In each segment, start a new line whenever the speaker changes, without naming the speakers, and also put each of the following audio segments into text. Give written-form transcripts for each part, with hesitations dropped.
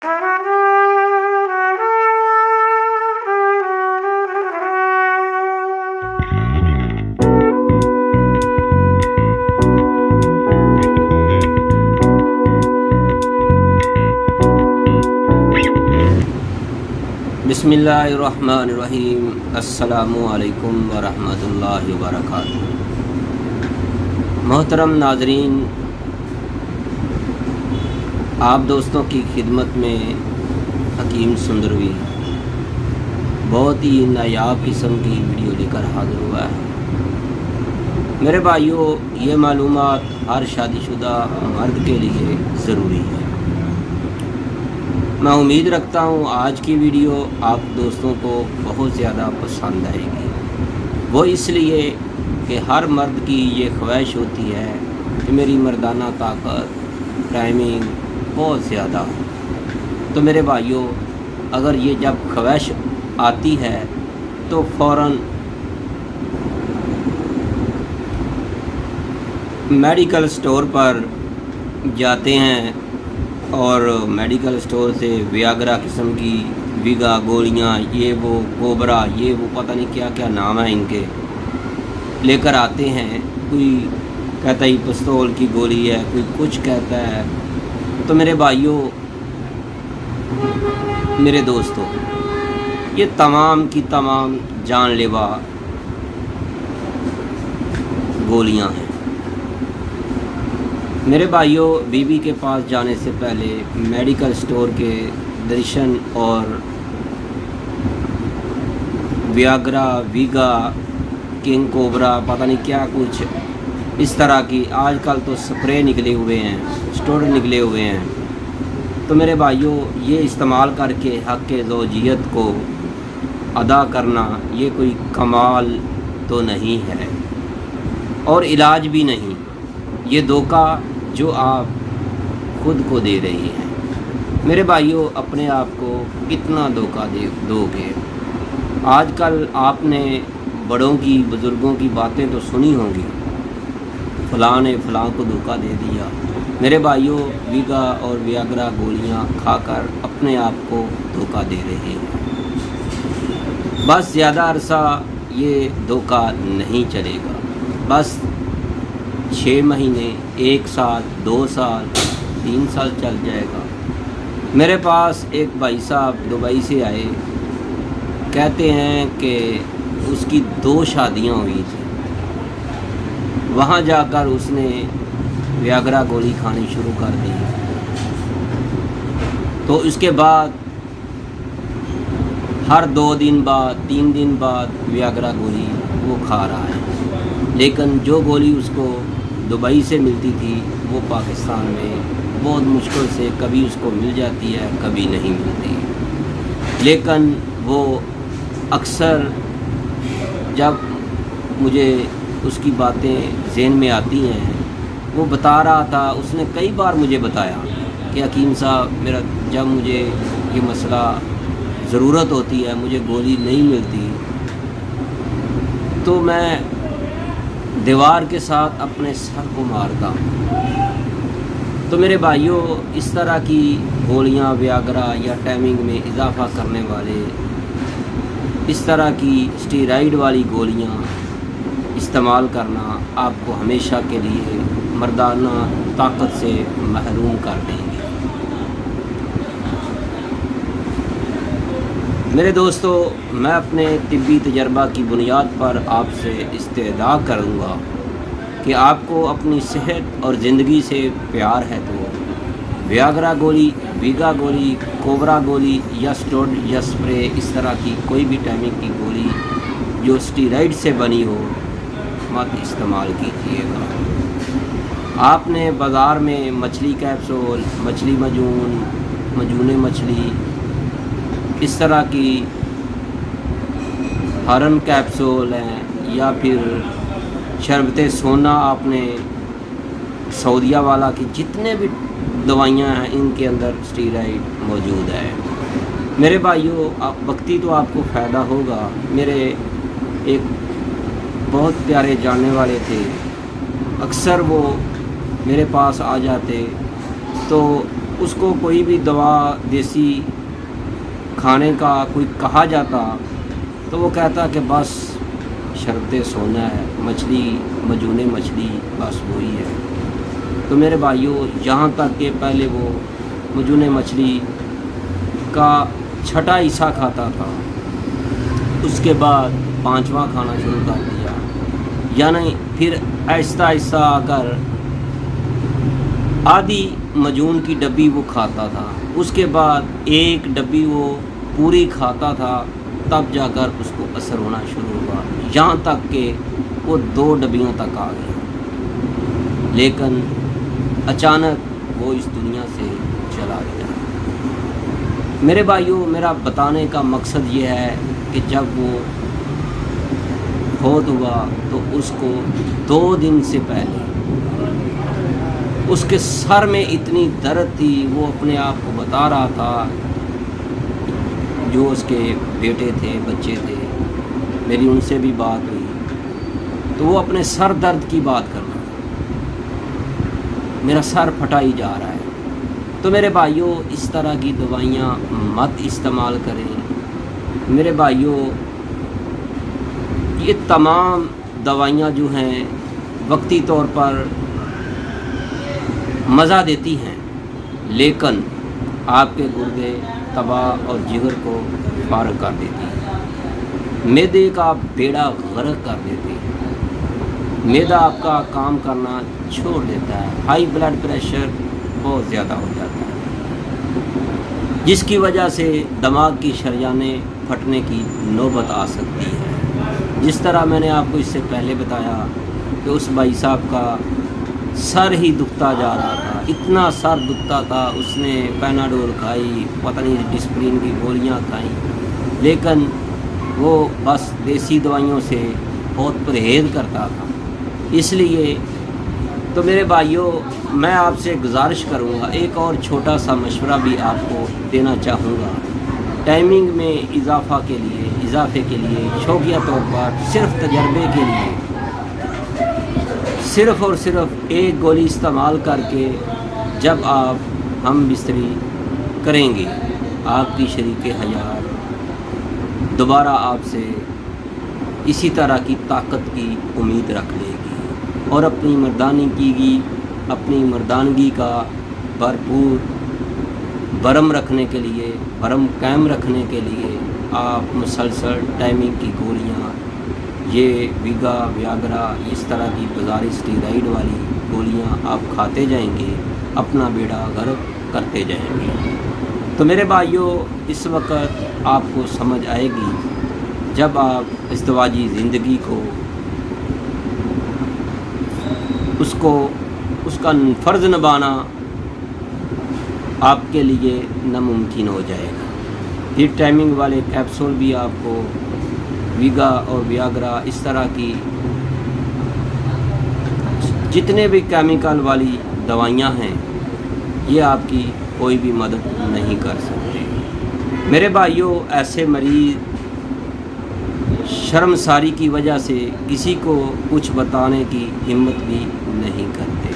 बिस्मिल्लाहिर्रहमानिर्रहीम। अस्सलामु अलैकुम वरहमतुल्लाहि वबरकातुहू। मोहतरम नाजरीन, आप दोस्तों की खिदमत में हकीम सुंदरवी बहुत ही नायाब किस्म की वीडियो लेकर हाजिर हुआ है। मेरे भाइयों, ये मालूमात हर शादीशुदा मर्द के लिए ज़रूरी है। मैं उम्मीद रखता हूँ आज की वीडियो आप दोस्तों को बहुत ज़्यादा पसंद आएगी। वो इसलिए कि हर मर्द की ये ख्वाहिश होती है कि मेरी मर्दाना ताकत, टाइमिंग बहुत ज़्यादा हो। तो मेरे भाइयों, अगर ये जब ख्वाहिश आती है तो फ़ौरन मेडिकल स्टोर पर जाते हैं और मेडिकल स्टोर से वियाग्रा किस्म की विगा गोलियाँ, ये वो कोबरा, ये वो पता नहीं क्या क्या नाम है इनके, लेकर आते हैं। कोई कहता है पिस्तौल की गोली है, कोई कुछ कहता है। तो मेरे भाइयों, मेरे दोस्तों, ये तमाम की तमाम जानलेवा गोलियां हैं। मेरे भाइयों, बीवी के पास जाने से पहले मेडिकल स्टोर के दर्शन और वियाग्रा, वीगा, किंग कोबरा, पता नहीं क्या कुछ इस तरह की आजकल तो स्प्रे निकले हुए हैं, स्टोर निकले हुए हैं। तो मेरे भाइयों, ये इस्तेमाल करके हक़ ज़ौजियत को अदा करना ये कोई कमाल तो नहीं है और इलाज भी नहीं। ये धोखा जो आप खुद को दे रही हैं। मेरे भाइयों, अपने आप को कितना धोखा दोगे। आजकल आपने बड़ों की, बुज़ुर्गों की बातें तो सुनी होंगी, फ़लाँ ने फ़लाँ को धोखा दे दिया। मेरे भाइयों, वीगा और वियाग्रा गोलियां खाकर अपने आप को धोखा दे रहे हैं। बस ज़्यादा अरसा ये धोखा नहीं चलेगा। बस 6 महीने, 1 साल, 2 साल, 3 साल चल जाएगा। मेरे पास एक भाई साहब दुबई से आए, कहते हैं कि उसकी 2 शादियां हुई थी। वहाँ जाकर उसने वियाग्रा गोली खानी शुरू कर दी। तो इसके बाद हर 2 दिन बाद, 3 दिन बाद वियाग्रा गोली वो खा रहा है। लेकिन जो गोली उसको दुबई से मिलती थी वो पाकिस्तान में बहुत मुश्किल से कभी उसको मिल जाती है, कभी नहीं मिलती। लेकिन वो अक्सर जब मुझे उसकी बातें ज़हन में आती हैं, वो बता रहा था, उसने कई बार मुझे बताया कि हकीम साहब, मेरा जब मुझे ये मसला ज़रूरत होती है, मुझे गोली नहीं मिलती, तो मैं दीवार के साथ अपने सर को मारता हूँ। तो मेरे भाइयों, इस तरह की गोलियाँ, वियाग्रा या टाइमिंग में इजाफ़ा करने वाले, इस तरह की स्टेरॉइड वाली गोलियाँ इस्तेमाल करना आपको हमेशा के लिए मर्दाना ताकत से महरूम कर देंगे। मेरे दोस्तों, मैं अपने तिब्बी तजर्बा की बुनियाद पर आपसे इस्तेदा करूँगा कि आपको अपनी सेहत और ज़िंदगी से प्यार है तो वियाग्रा गोली, वीगा गोली, कोबरा गोली या स्टोड या स्प्रे, इस तरह की कोई भी टाइमिंग की गोली जो स्टेरॉइड से बनी हो मत इस्तेमाल कीजिएगा। आपने बाज़ार में मछली कैप्सूल, मछली मजून, मजूने मछली, इस तरह की हरन कैप्सूल हैं या फिर शरबत सोना, आपने सऊदिया वाला की जितने भी दवाइयाँ हैं इनके अंदर स्टेरॉइड मौजूद है। मेरे भाइयों, वक्ती तो आपको फ़ायदा होगा। मेरे एक बहुत प्यारे जानने वाले थे, अक्सर वो मेरे पास आ जाते तो उसको कोई भी दवा देसी खाने का कोई कहा जाता तो वो कहता कि बस शरबते सोना है, मछली मजूने मछली बस वही है। तो मेरे भाइयों, यहाँ तक कि पहले वो मजूने मछली का छठा हिस्सा खाता था, उसके बाद पांचवा खाना शुरू कर दिया, यानी फिर आहिस्ता आहिस्ता आकर आधी मजून की डब्बी वो खाता था, उसके बाद एक डब्बी वो पूरी खाता था, तब जाकर उसको असर होना शुरू हुआ, यहाँ तक कि वो 2 डब्बियों तक आ गया। लेकिन अचानक वो इस दुनिया से चला गया। मेरे भाइयों, मेरा बताने का मकसद ये है कि जब वो फौत हुआ तो उसको 2 दिन से पहले उसके सर में इतनी दर्द थी, वो अपने आप को बता रहा था, जो उसके बेटे थे, बच्चे थे, मेरी उनसे भी बात हुई तो वो अपने सर दर्द की बात कर रहा था, मेरा सर फटा ही जा रहा है। तो मेरे भाइयों, इस तरह की दवाइयाँ मत इस्तेमाल करें। मेरे भाइयों, ये तमाम दवाइयाँ जो हैं वक्ती तौर पर मज़ा देती हैं, लेकिन आपके गुर्दे तबाह और जिगर को फारग कर देती है, मैदे का बेड़ा गर्क कर देती है, मैदा आपका काम करना छोड़ देता है, हाई ब्लड प्रेशर बहुत ज़्यादा हो जाता है, जिसकी वजह से दिमाग की शरियानें फटने की नौबत आ सकती है। जिस तरह मैंने आपको इससे पहले बताया कि उस भाई साहब का सर ही दुखता जा रहा था, इतना सर दुखता था, उसने पैनाडोल खाई, पता नहीं डिस्प्रिन की गोलियां खाई, लेकिन वो बस देसी दवाइयों से बहुत परहेज़ करता था। इसलिए तो मेरे भाइयों, मैं आपसे गुजारिश करूँगा, एक और छोटा सा मशवरा भी आपको देना चाहूँगा। टाइमिंग में इजाफे के लिए शौकिया तौर पर सिर्फ तजर्बे के लिए सिर्फ़ और सिर्फ एक गोली इस्तेमाल करके जब आप हम बिस्तरी करेंगे, आपकी शरीके हयात दोबारा आपसे इसी तरह की ताकत की उम्मीद रख लेगी और अपनी मर्दानगी का भरपूर भरम कायम रखने के लिए आप मुसलसल टाइमिंग की गोलियाँ, ये वियाग्रा, इस तरह की बाज़ारी स्टेरॉइड वाली गोलियां आप खाते जाएंगे, अपना बेड़ा गर्क करते जाएंगे। तो मेरे भाइयों, इस वक्त आपको समझ आएगी जब आप इज़्दिवाजी ज़िंदगी को उसका फ़र्ज़ निभाना आपके लिए नामुमकिन हो जाएगा। फिर टाइमिंग वाले कैप्सूल भी आपको वीगा और वियाग्रा, इस तरह की जितने भी केमिकल वाली दवाइयाँ हैं, ये आपकी कोई भी मदद नहीं कर सकते। मेरे भाइयों, ऐसे मरीज़ शर्मसारी की वजह से किसी को कुछ बताने की हिम्मत भी नहीं करते,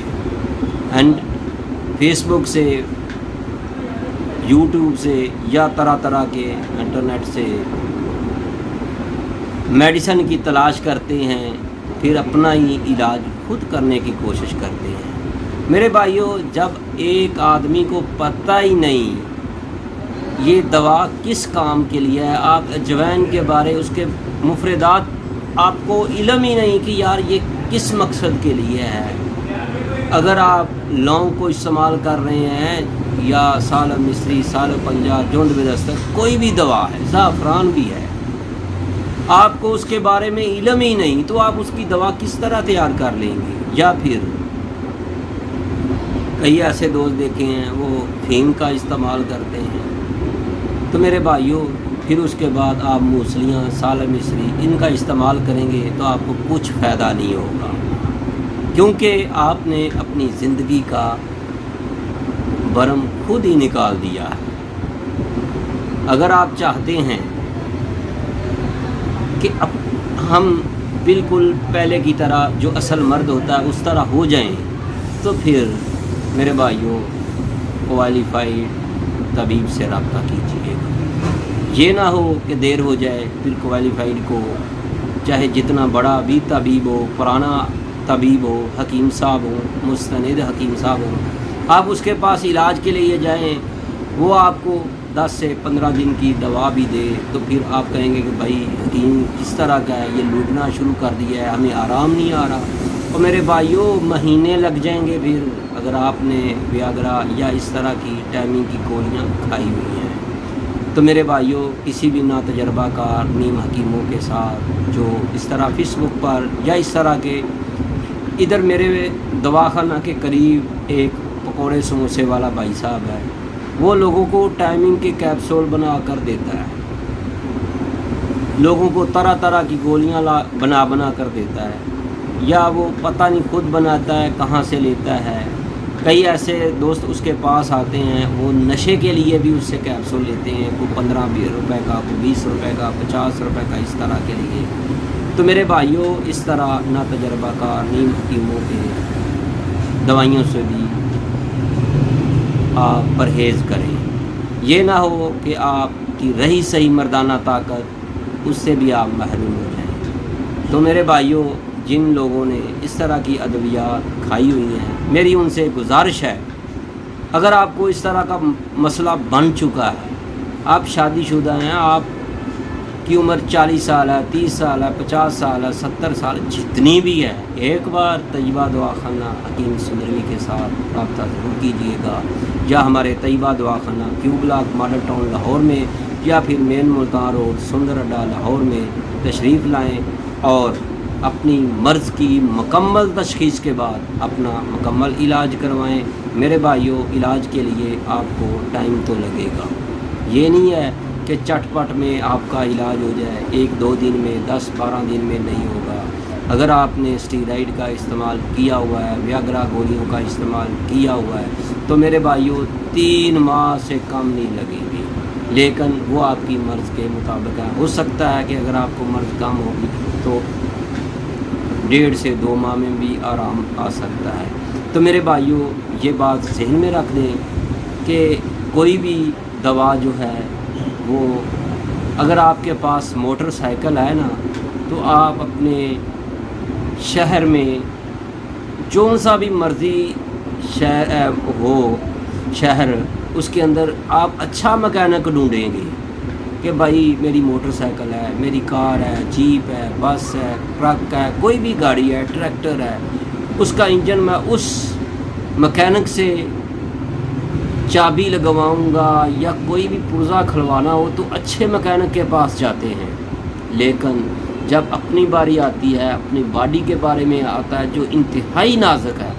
एंड फेसबुक से, यूट्यूब से या तरह तरह के इंटरनेट से मेडिसिन की तलाश करते हैं, फिर अपना ही इलाज खुद करने की कोशिश करते हैं। मेरे भाइयों, जब एक आदमी को पता ही नहीं ये दवा किस काम के लिए है, आप अजवैन के बारे उसके मुफरदात आपको इल्म ही नहीं कि यार ये किस मकसद के लिए है। अगर आप लौंग को इस्तेमाल कर रहे हैं या साल मिस्री, साल पंजाब, जोंद बेदस्तक, कोई भी दवा है, ज़ाफ़रान भी है, आपको उसके बारे में इल्म ही नहीं, तो आप उसकी दवा किस तरह तैयार कर लेंगे। या फिर कई ऐसे दोस्त देखे हैं वो फ़ीम का इस्तेमाल करते हैं। तो मेरे भाइयों, फिर उसके बाद आप मूसलियाँ, साल मिस्री, इनका इस्तेमाल करेंगे तो आपको कुछ फ़ायदा नहीं होगा, क्योंकि आपने अपनी ज़िंदगी का भरम खुद ही निकाल दिया है। अगर आप चाहते हैं कि अब हम बिल्कुल पहले की तरह जो असल मर्द होता है उस तरह हो जाएं, तो फिर मेरे भाइयों क्वालिफाइड तबीब से रब्ता कीजिएगा। ये ना हो कि देर हो जाए, फिर क्वालिफाइड को चाहे जितना बड़ा भी तबीब हो, पुराना तबीब हो, हकीम साहब हो, मुस्तनिद हकीम साहब हो, आप उसके पास इलाज के लिए जाएं, वो आपको 10 से 15 दिन की दवा भी दे, तो फिर आप कहेंगे कि भाई हकीम इस तरह का है, ये लूटना शुरू कर दिया है, हमें आराम नहीं आ रहा। और मेरे भाइयों महीने लग जाएंगे फिर, अगर आपने वियाग्रा या इस तरह की टाइमिंग की गोलियां खाई हुई हैं। तो मेरे भाइयों किसी भी ना तजर्बाकार नीम हकीमों के साथ जो इस तरह फेसबुक पर या इस तरह के, इधर मेरे दवाखाना के करीब एक पकौड़े समोसे वाला भाई साहब है, वो लोगों को टाइमिंग के कैप्सूल बना कर देता है, लोगों को तरह तरह की गोलियां बना कर देता है, या वो पता नहीं खुद बनाता है, कहाँ से लेता है। कई ऐसे दोस्त उसके पास आते हैं, वो नशे के लिए भी उससे कैप्सूल लेते हैं, कोई 15-20 रुपये का, कोई 20 रुपये का, 50 रुपये का, इस तरह के लिए। तो मेरे भाइयों इस तरह ना तजर्बाकार नीम हकीमों के दवाइयों से भी आप परहेज़ करें। ये ना हो कि आपकी रही सही मर्दाना ताकत उससे भी आप महरूम हो जाएं। तो मेरे भाइयों जिन लोगों ने इस तरह की अद्वियात खाई हुई हैं, मेरी उनसे गुजारिश है, अगर आपको इस तरह का मसला बन चुका है, आप शादीशुदा हैं, आपकी उम्र 40 साल है, 30 साल है, 50 साल है, 70 साल, जितनी भी है, एक बार तैयबा दवाखाना हकीम सुंदरवी के साथ रब्ता ज़रूर कीजिएगा, या हमारे तैयबा दवाखाना Q block model town Lahore में, या फिर मेन मुल्तान रोड सुंदर अड्डा लाहौर में तशरीफ़ लाएँ और अपनी मर्ज़ की मुकम्मल तशख़ीस के बाद अपना मुकम्मल इलाज करवाएं। मेरे भाइयों इलाज के लिए आपको टाइम तो लगेगा, ये नहीं है कि चटपट में आपका इलाज हो जाए, 1-2 दिन में, 10-12 दिन में नहीं होगा। अगर आपने स्टीरॉइड का इस्तेमाल किया हुआ है, वियाग्रा गोलियों का इस्तेमाल किया हुआ है, तो मेरे भाइयों 3 माह से कम नहीं लगेंगे, लेकिन वो आपकी मर्ज़ के मुताबिक है। हो सकता है कि अगर आपको मर्ज़ कम होगी तो 1.5 से 2 माह में भी आराम आ सकता है। तो मेरे भाइयों ये बात ज़हन में रख दें कि कोई भी दवा जो है वो, अगर आपके पास मोटरसाइकिल है ना, तो आप अपने शहर में जो सा भी मर्ज़ी शहर उसके अंदर आप अच्छा मकैनिक ढूंढेंगे कि भाई मेरी मोटरसाइकिल है, मेरी कार है, जीप है, बस है, ट्रक है, कोई भी गाड़ी है, ट्रैक्टर है, उसका इंजन मैं उस मकैनिक से चाबी लगवाऊंगा या कोई भी पुर्जा खुलवाना हो तो अच्छे मकैनिक के पास जाते हैं। लेकिन जब अपनी बारी आती है, अपनी बॉडी के बारे में आता है जो इंतहाई नाजुक है,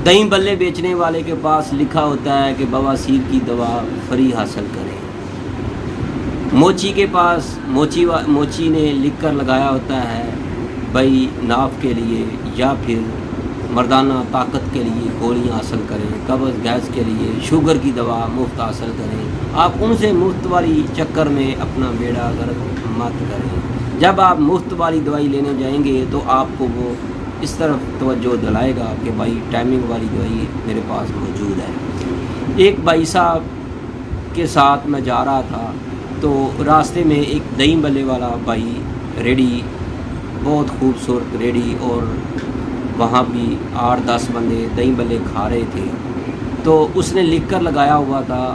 दही बल्ले बेचने वाले के पास लिखा होता है कि बवासीर की दवा फ्री हासिल करें। मोची के पास मोची ने लिख कर लगाया होता है भाई नाफ के लिए या फिर मर्दाना ताकत के लिए गोलियां हासिल करें, कब्ज़ गैस के लिए शुगर की दवा मुफ्त हासिल करें। आप उनसे मुफ्त वाली चक्कर में अपना बेड़ा गर्क मत करें। जब आप मुफ्त वाली दवाई लेने जाएंगे तो आपको वो इस तरफ तवज्जो दिलाएगा कि भाई टाइमिंग वाली दवाई मेरे पास मौजूद है। एक भाई साहब के साथ मैं जा रहा था तो रास्ते में एक दही बल्ले वाला भाई रेडी, बहुत खूबसूरत रेडी, और वहाँ भी 8-10 बंदे दही बल्ले खा रहे थे। तो उसने लिख कर लगाया हुआ था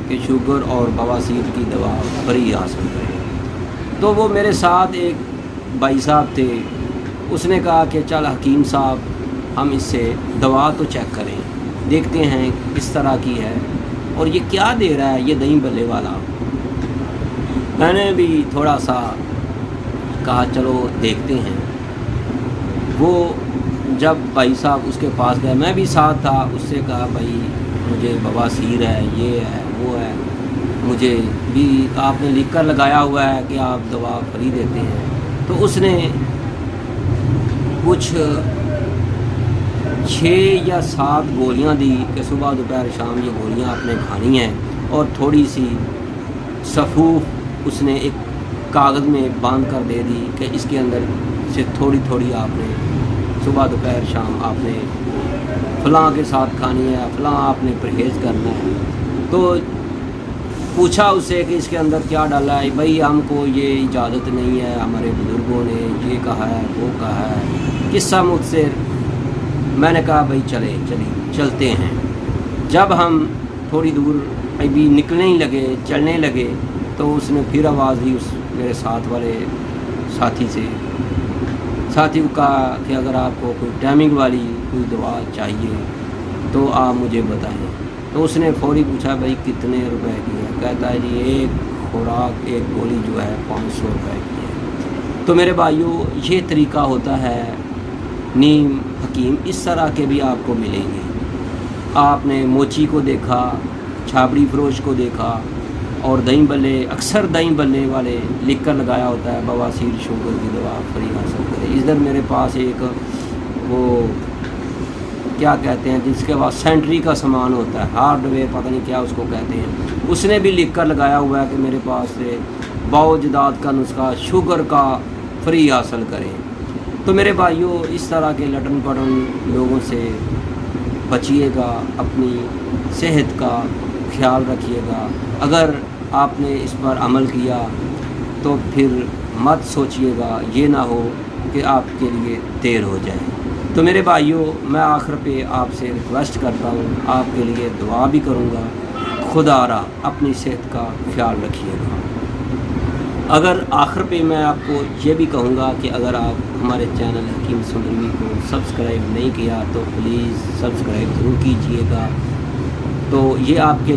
कि शुगर और बवासीर की दवा फ्री हासिल करें। तो वो मेरे साथ एक भाई साहब थे, उसने कहा कि चल हकीम साहब हम इससे दवा तो चेक करें, देखते हैं किस तरह की है और ये क्या दे रहा है ये दही बल्ले वाला। मैंने भी थोड़ा सा कहा चलो देखते हैं। वो जब भाई साहब उसके पास गए, मैं भी साथ था, उससे कहा भाई मुझे बवासीर है, ये है, वो है, मुझे भी आपने लिख कर लगाया हुआ है कि आप दवा फ्री देते हैं। तो उसने कुछ 6 या 7 गोलियां दी कि सुबह दोपहर शाम ये गोलियां आपने खानी हैं, और थोड़ी सी सफ़ूफ उसने एक कागज़ में बांध कर दे दी कि इसके अंदर से थोड़ी थोड़ी आपने सुबह दोपहर शाम आपने فلاں کے ساتھ کھانی ہے، فلاں آپ نے پرہیز کرنا ہے۔ تو پوچھا اس سے کہ اس کے اندر کیا ڈالا ہے؟ بھائی ہم کو یہ اجازت نہیں ہے، ہمارے بزرگوں نے یہ کہا ہے وہ کہا ہے، قصہ مجھ سے۔ میں نے کہا بھائی چلتے ہیں۔ جب ہم تھوڑی دور ابھی نکلنے ہی لگے، چلنے لگے، تو اس نے پھر آواز دی اس میرے ساتھ والے ساتھی کو کہا کہ اگر آپ کو کوئی ٹائمنگ والی کوئی دوا چاہیے تو آپ مجھے بتائیں۔ تو اس نے فوری پوچھا بھائی کتنے روپے کی ہے؟ کہتا ہے جی ایک خوراک، ایک گولی جو ہے 500 روپے کی ہے۔ تو میرے بھائیوں، یہ طریقہ ہوتا ہے نیم حکیم۔ اس طرح کے بھی آپ کو ملیں گے۔ آپ نے موچی کو دیکھا، چھاپڑی فروش کو دیکھا، اور دہی بلے، اکثر دہی بلے والے لکھ کر لگایا ہوتا ہے بواسیر شوگر کی دوا فری حاصل کرے۔ ادھر میرے پاس ایک وہ کیا کہتے ہیں جس کے بعد سینٹری کا سامان ہوتا ہے، ہارڈ ویئر پتہ نہیں کیا اس کو کہتے ہیں، اس نے بھی لکھ کر لگایا ہوا ہے کہ میرے پاس سے باوجداد کا نسخہ شوگر کا فری حاصل کریں۔ تو میرے بھائیوں، اس طرح کے لٹن پٹن لوگوں سے بچیے گا، اپنی صحت کا خیال رکھیے گا۔ اگر آپ نے اس پر عمل کیا تو پھر مت سوچیے گا یہ نہ ہو کہ آپ کے لیے دیر ہو جائے۔ تو میرے بھائیوں، میں آخر پہ آپ سے ریکویسٹ کرتا ہوں، آپ کے لیے دعا بھی کروں گا۔ خدا را اپنی صحت کا خیال رکھیے گا۔ اگر آخر پہ میں آپ کو یہ بھی کہوں گا کہ اگر آپ ہمارے چینل حکیم سندروی کو سبسکرائب نہیں کیا تو پلیز سبسکرائب ضرور کیجیے گا۔ تو یہ آپ کے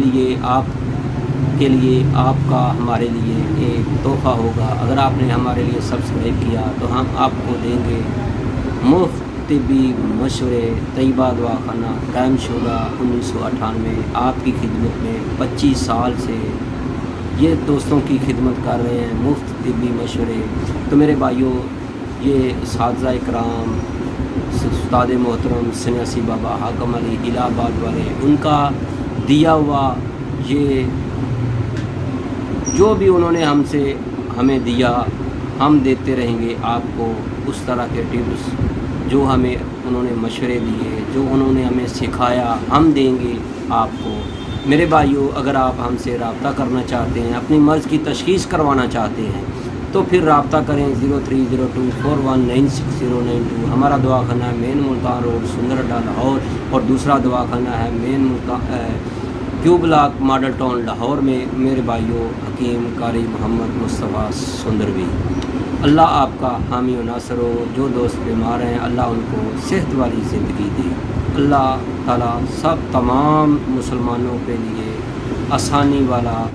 لیے آپ کا ہمارے لیے ایک تحفہ ہوگا۔ اگر آپ نے ہمارے لیے سبسکرائب کیا تو ہم آپ کو دیں گے مفت طبی مشورے۔ طیبہ دواخانہ قائم شدہ 1998، آپ کی خدمت میں 25 سال سے یہ دوستوں کی خدمت کر رہے ہیں، مفت طبی مشورے۔ تو میرے بھائیوں، یہ اساتذہ اکرام، استاد محترم سنیاسی بابا حاکم علی الہ آباد والے، ان کا دیا ہوا یہ جو بھی انہوں نے ہمیں دیا، ہم دیتے رہیں گے آپ کو اس طرح کے ٹپس جو ہمیں انہوں نے مشورے دیے، جو انہوں نے ہمیں سکھایا، ہم دیں گے آپ کو۔ میرے بھائیوں، اگر آپ ہم سے رابطہ کرنا چاہتے ہیں، اپنی مرض کی تشخیص کروانا چاہتے ہیں تو پھر رابطہ کریں 0302419692۔ ہمارا دواخانہ ہے مین ملتان روڈ، سندر اڈا، لاہور، اور دوسرا دواخانہ ہے مین کیو بلاک، ماڈل ٹاؤن، لاہور میں۔ میرے بھائیوں، حکیم قاری محمد مصطفیٰ سندروی۔ اللہ آپ کا حامی و ناصر ہو۔ جو دوست بیمار ہیں اللہ ان کو صحت والی زندگی دے۔ اللہ تعالیٰ تمام مسلمانوں کے لیے آسانی والا